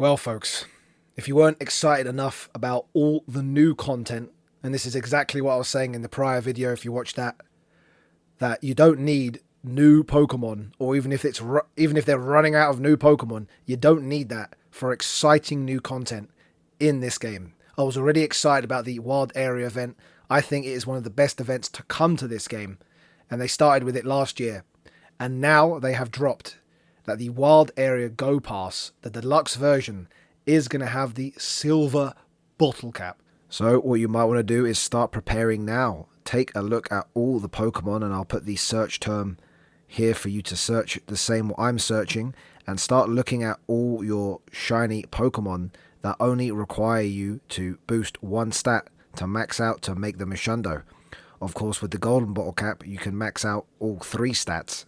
Well, folks, if you weren't excited enough about all the new content, and this is exactly what I was saying in the prior video, if you watched that you don't need new Pokemon, or even if they're running out of new Pokemon, you don't need that for exciting new content in this game. I was already excited about the Wild Area event. I think it is one of the best events to come to this game, and they started with it last year, and now they have dropped that the Wild Area Go Pass, the deluxe version, is going to have the silver bottle cap. So what you might want to do is start preparing now. Take a look at all the Pokemon, and I'll put the search term here for you to search the same what I'm searching, and start looking at all your shiny Pokemon that only require you to boost one stat to max out to make them a Shundo. Of course, with the golden bottle cap, you can max out all 3 stats,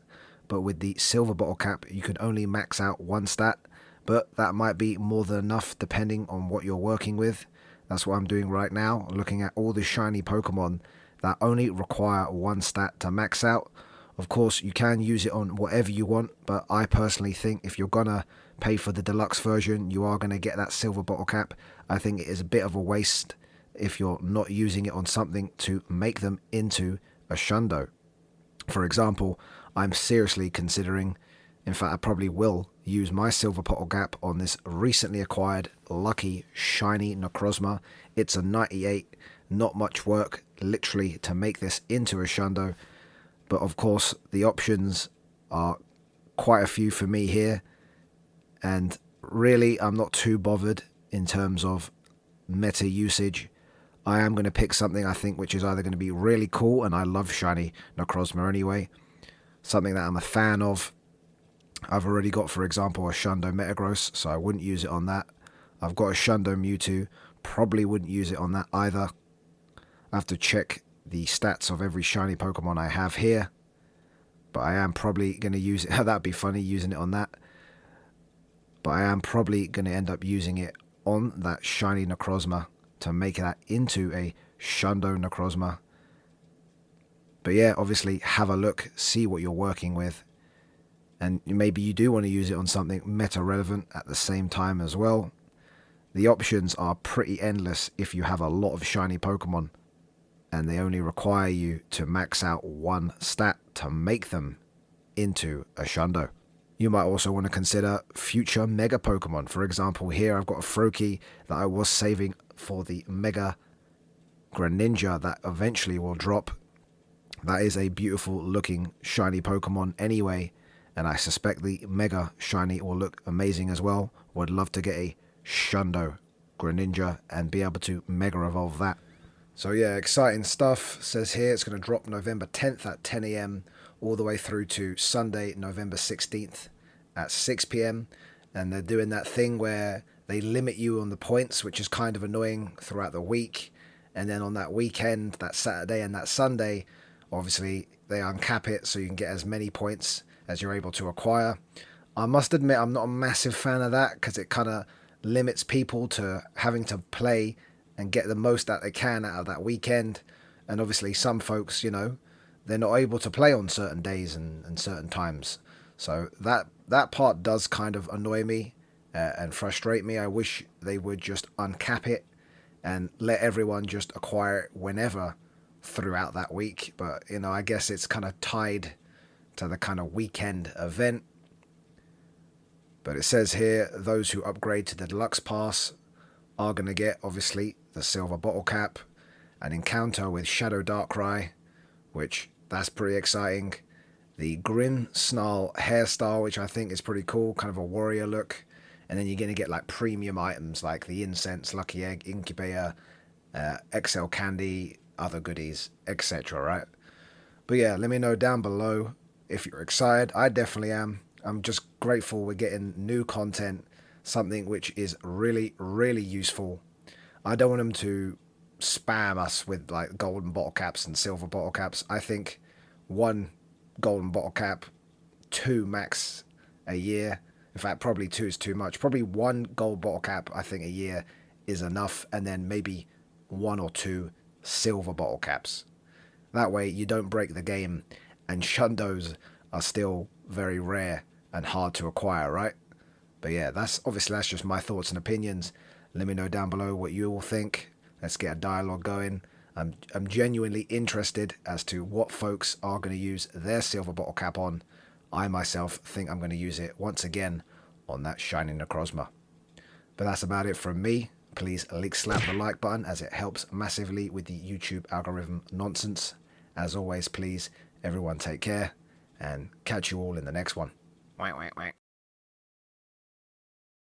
but with the silver bottle cap, you can only max out 1 stat, but that might be more than enough depending on what you're working with. That's what I'm doing right now, looking at all the shiny Pokemon that only require 1 stat to max out. Of course, you can use it on whatever you want, but I personally think if you're gonna pay for the deluxe version, you are gonna get that silver bottle cap. I think it is a bit of a waste if you're not using it on something to make them into a Shundo. For example, I'm seriously considering, in fact I probably will, use my silver bottle cap on this recently acquired lucky shiny Necrozma. It's a 98, not much work literally to make this into a Shundo, but of course the options are quite a few for me here, and really I'm not too bothered in terms of meta usage. I am going to pick something I think which is either going to be really cool, and I love shiny Necrozma anyway, something that I'm a fan of. I've already got, for example, a Shundo Metagross, so I wouldn't use it on that. I've got a Shundo Mewtwo, probably wouldn't use it on that either. I have to check the stats of every shiny Pokemon I have here, but I am probably going to use it. That'd be funny using it on that, but I am probably going to end up using it on that shiny Necrozma to make that into a Shundo Necrozma. But yeah, obviously have a look, see what you're working with, and maybe you do want to use it on something meta relevant at the same time as well. The options are pretty endless if you have a lot of shiny Pokemon, and they only require you to max out 1 stat to make them into a Shundo. You might also want to consider future Mega Pokemon. For example, here I've got a Froakie that I was saving for the Mega Greninja that eventually will drop. That is a beautiful looking shiny Pokemon anyway, and I suspect the Mega Shiny will look amazing as well. Would love to get a Shundo Greninja and be able to Mega Evolve that. So yeah, exciting stuff. Says here it's going to drop November 10th at 10 AM all the way through to Sunday, November 16th at 6 PM. And they're doing that thing where they limit you on the points, which is kind of annoying throughout the week. And then on that weekend, that Saturday and that Sunday, obviously they uncap it so you can get as many points as you're able to acquire. I must admit I'm not a massive fan of that, because it kind of limits people to having to play and get the most that they can out of that weekend. And obviously some folks, you know, they're not able to play on certain days and certain times. So that part does kind of annoy me and frustrate me. I wish they would just uncap it and let everyone just acquire it whenever throughout that week. But, you know, I guess it's kind of tied to the kind of weekend event. But it says here, those who upgrade to the Deluxe Pass are going to get, obviously, the silver bottle cap, an encounter with Shadow Darkrai, which, that's pretty exciting. The Grim Snarl hairstyle, which I think is pretty cool, kind of a warrior look. And then you're going to get like premium items like the Incense, Lucky Egg, Incubator, XL Candy, other goodies, etc. Right? But yeah, let me know down below if you're excited. I definitely am. I'm just grateful we're getting new content, something which is really, really useful. I don't want them to spam us with like golden bottle caps and silver bottle caps. I think 1 golden bottle cap, 2 max a year. In fact, probably 2 is too much. Probably 1 gold bottle cap, I think, a year is enough. And then maybe 1 or 2 silver bottle caps. That way you don't break the game, and Shundos are still very rare and hard to acquire, right? But yeah, that's just my thoughts and opinions. Let me know down below what you all think. Let's get a dialogue going. I'm genuinely interested as to what folks are going to use their silver bottle cap on. I myself think I'm going to use it once again on that shiny Necrozma. But that's about it from me. Please slap the like button as it helps massively with the YouTube algorithm nonsense. As always, please, everyone take care and catch you all in the next one.